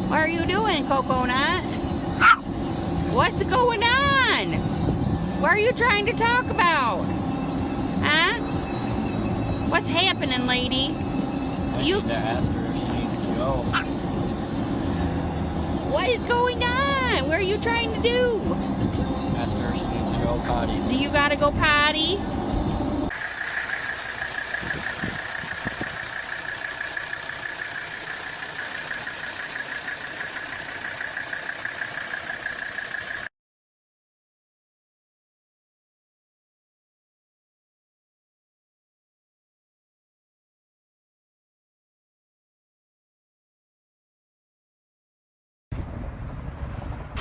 What are you doing, Coconut? What's going on? What are you trying to talk about? Huh? What's happening, lady? I need to ask her if she needs to go. What is going on? What are you trying to do? Ask her if she needs to go potty. Do you gotta go potty?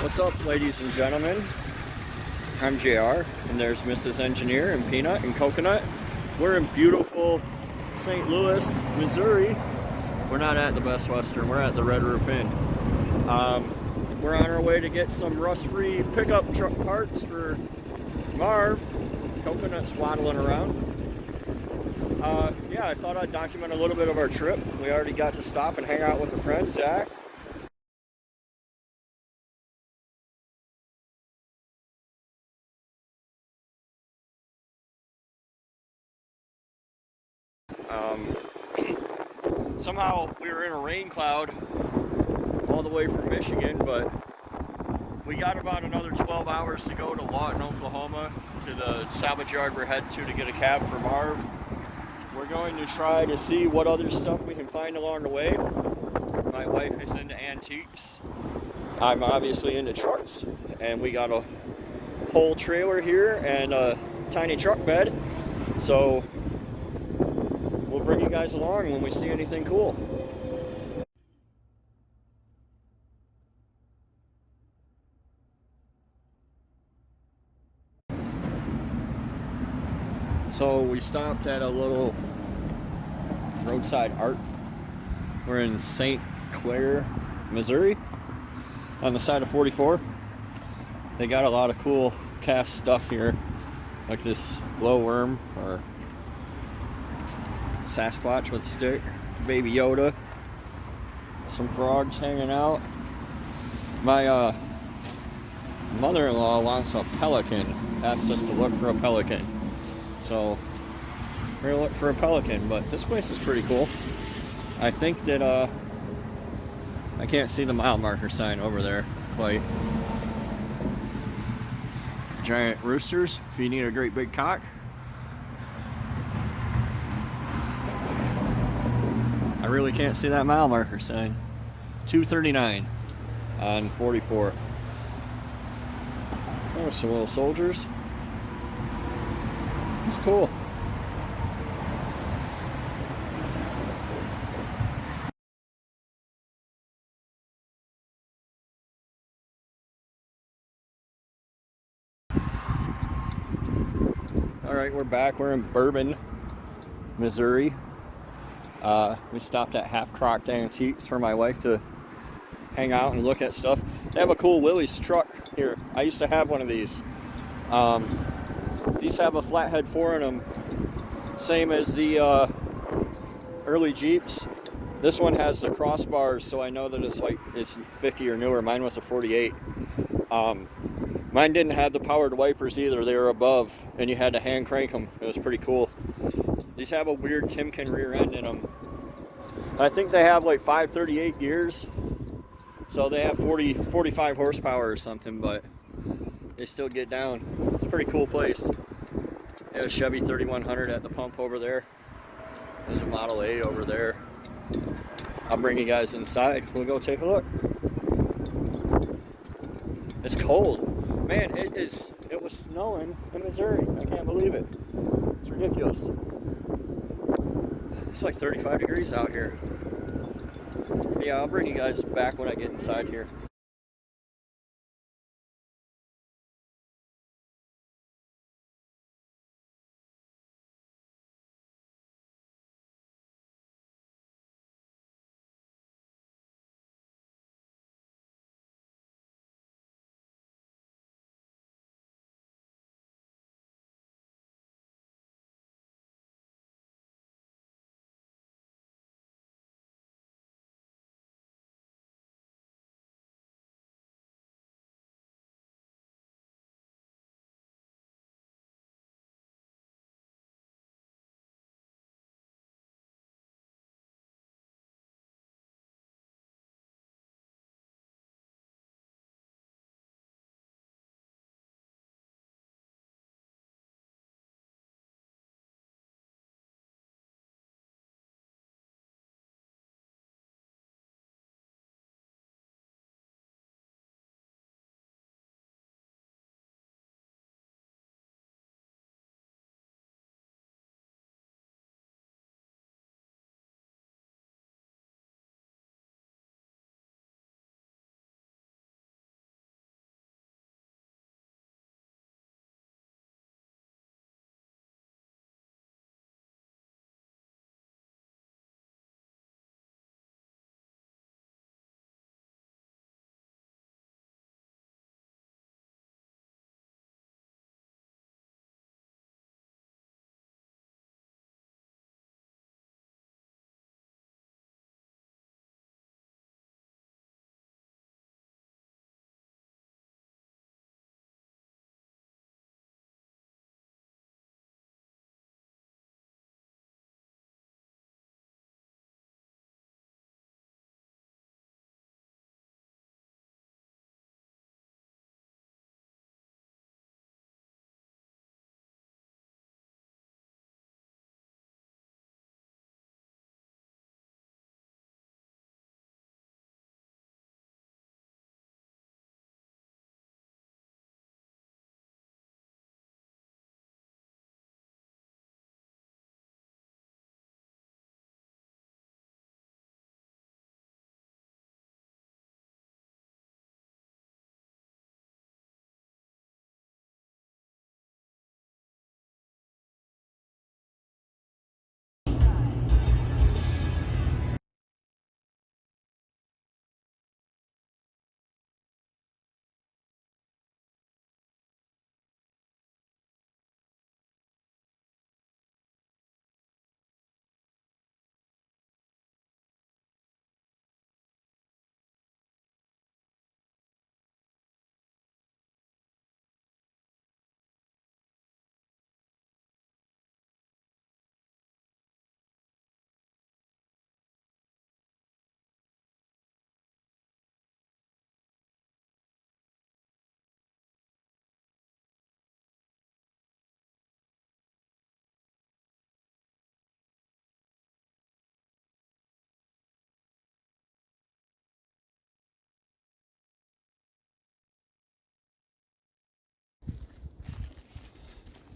What's up, ladies and gentlemen? I'm JR, and there's Mrs. Engineer and Peanut and Coconut. We're in beautiful St. Louis, Missouri. We're not at the Best Western, we're at the Red Roof Inn. We're on our way to get some rust-free pickup truck parts for Marv. Coconut's waddling around. Yeah, I thought I'd document a little bit of our trip. We already got to stop and hang out with a friend, Zach. Somehow we were in a rain cloud all the way from Michigan, but we got about another 12 hours to go to Lawton, Oklahoma, to the salvage yard we're headed to get a cab for Marv. We're going to try to see what other stuff we can find along the way. My wife is into antiques. I'm obviously into trucks, and we got a whole trailer here and a tiny truck bed. So we'll bring you guys along when we see anything cool. So we stopped at a little roadside art. We're in St. Clair, Missouri, on the side of 44. They got a lot of cool cast stuff here, like this glowworm or Sasquatch with a stick, Baby Yoda, some frogs hanging out. My mother-in-law wants a pelican, asked us to look for a pelican. So we're gonna look for a pelican, but this place is pretty cool. I think that I can't see the mile marker sign over there quite. Giant roosters, if you need a great big cock. I really can't see that mile marker sign. 239 on 44. There's some little soldiers. It's cool. All right, we're back. We're in Bourbon, Missouri. We stopped at Half Crocked Antiques for my wife to hang out and look at stuff. They have a cool Willys truck here. I used to have one of these. These have a flathead 4 in them, same as the early Jeeps. This one has the crossbars, so I know that it's 50 or newer. Mine was a 48. Mine didn't have the powered wipers either. They were above, and you had to hand crank them. It was pretty cool. These have a weird Timken rear end in them. I think they have like 538 gears, so they have 45 horsepower or something, but they still get down. It's a pretty cool place. They have a Chevy 3100 at the pump over there. There's a Model A over there. I'll bring you guys inside. We'll go take a look. It's cold. Man, it was snowing in Missouri. I can't believe it. It's ridiculous. It's like 35 degrees out here. Yeah, I'll bring you guys back when I get inside here.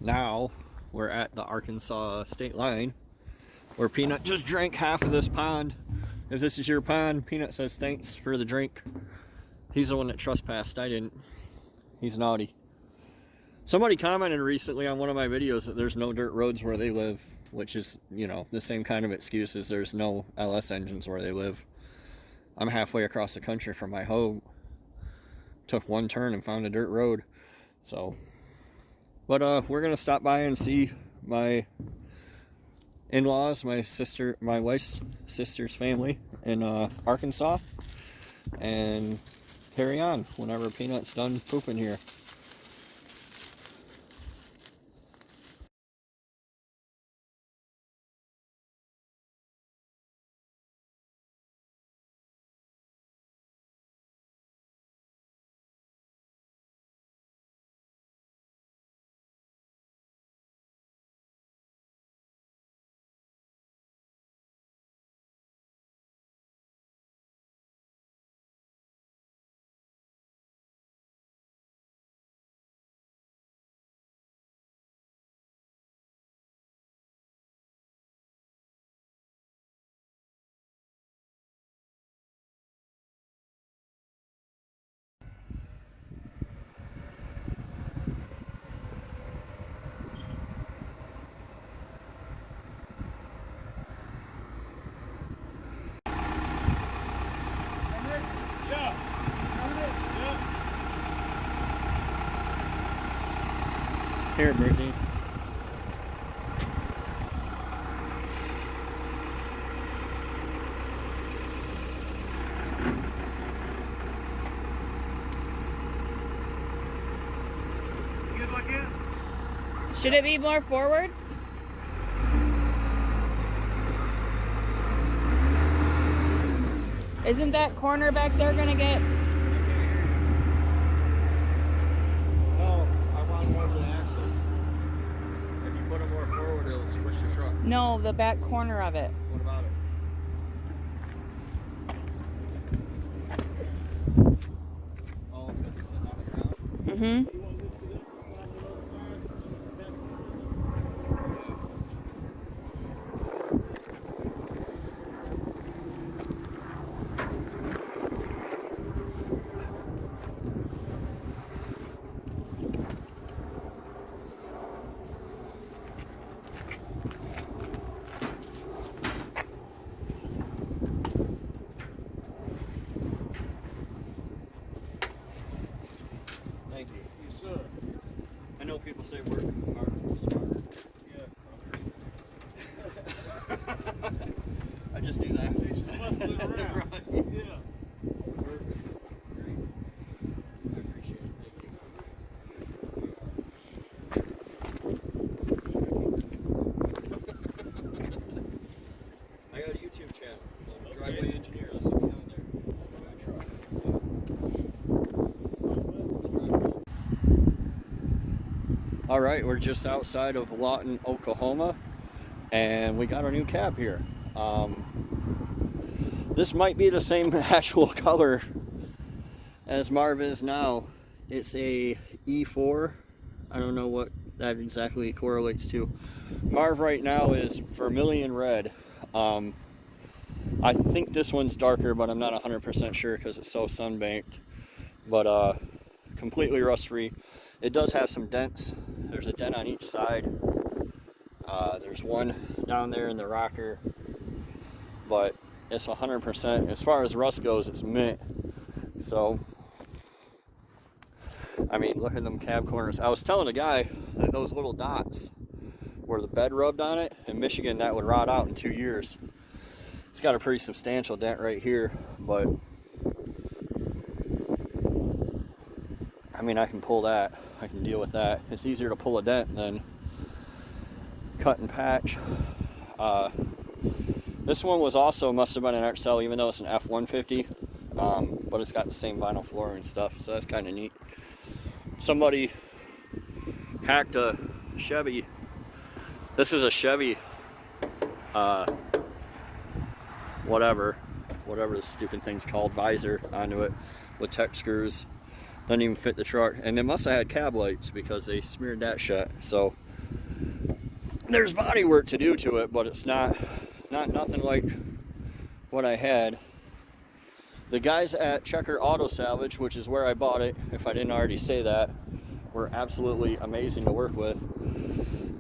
now we're at the Arkansas state line, where Peanut just drank half of this pond. If this is your pond, Peanut says thanks for the drink. He's the one that trespassed. I didn't. He's naughty. Somebody commented recently on one of my videos that there's no dirt roads where they live, which is, you know, the same kind of excuse as there's no LS engines where they live. I'm halfway across the country from my home. Took one turn and found a dirt road. So, but we're gonna stop by and see my in-laws, my wife's sister's family in Arkansas, and carry on whenever Peanut's done pooping here. Here, Brittany. Should it be more forward? Isn't that corner back there gonna get... No, I want more of the axis. If you put it more forward, it'll squish the truck. No, the back corner of it. What about it? Oh, because it's sitting on the ground? Mm-hmm. Thank you. Yes, sir. I know people say work hard, smarter. Yeah. I just do that. Right. Yeah. Work. Great. I appreciate it. Thank you. I got a YouTube channel. I'm a driveway engineer. I'll see me on there. My truck. All right, we're just outside of Lawton, Oklahoma, and we got our new cab here. This might be the same actual color as Marv is now. It's a E4. I don't know what that exactly correlates to. Marv right now is vermilion red. I think this one's darker, but I'm not 100% sure because it's so sun-baked. But completely rust-free. It does have some dents. There's a dent on each side. There's one down there in the rocker. But it's 100%. As far as rust goes, it's mint. So, I mean, look at them cab corners. I was telling a guy that those little dots where the bed rubbed on it, in Michigan, that would rot out in 2 years. It's got a pretty substantial dent right here, but I mean, I can pull that. I can deal with that. It's easier to pull a dent than cut and patch. This one was also, must have been an Arcel, even though it's an F-150, but it's got the same vinyl floor and stuff, so that's kind of neat. Somebody hacked a Chevy. This is a Chevy, whatever the stupid thing's called, visor onto it with tech screws. Doesn't even fit the truck, and they must have had cab lights because they smeared that shut. So there's body work to do to it, but it's not nothing like what I had. The guys at Checker Auto Salvage, which is where I bought it, if I didn't already say that, were absolutely amazing to work with.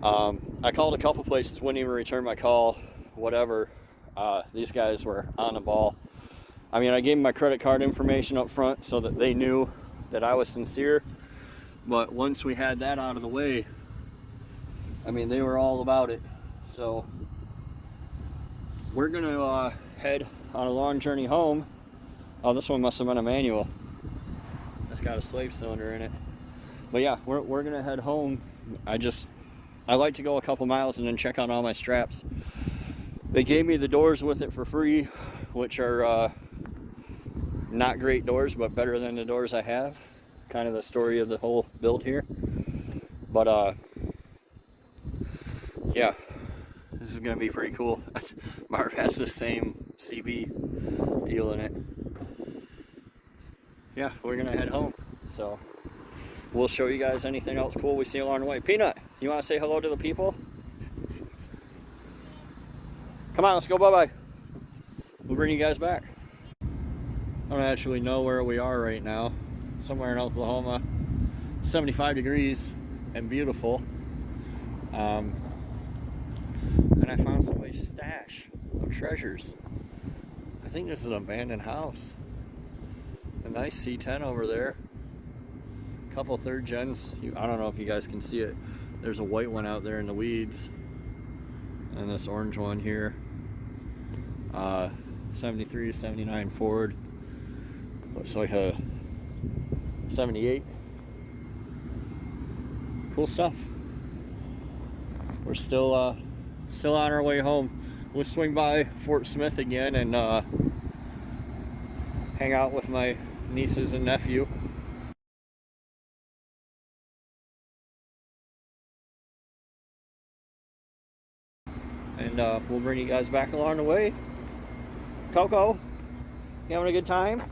I called a couple places, wouldn't even return my call, whatever. These guys were on the ball. I mean, I gave them my credit card information up front so that they knew that I was sincere. But once we had that out of the way, I mean, they were all about it. So we're gonna head on a long journey home. Oh, this one must have been a manual. It's got a slave cylinder in it. But yeah, we're gonna head home. I like to go a couple miles and then check on all my straps. They gave me the doors with it for free, which are not great doors, but better than the doors I have. Kind of the story of the whole build here. But yeah, this is gonna be pretty cool. Marv has the same CB deal in it. Yeah, we're gonna head home. So we'll show you guys anything else cool we see along the way. Peanut, you wanna say hello to the people? Come on, let's go bye-bye. We'll bring you guys back. I don't actually know where we are right now. Somewhere in Oklahoma. 75 degrees and beautiful. And I found somebody's stash of treasures. I think this is an abandoned house. A nice C10 over there. A couple third gens. I don't know if you guys can see it. There's a white one out there in the weeds. And this orange one here. 73 to 79 Ford. Looks like a 78. Cool stuff. We're still on our way home. We'll swing by Fort Smith again and hang out with my nieces and nephew. And we'll bring you guys back along the way. Coco, you having a good time?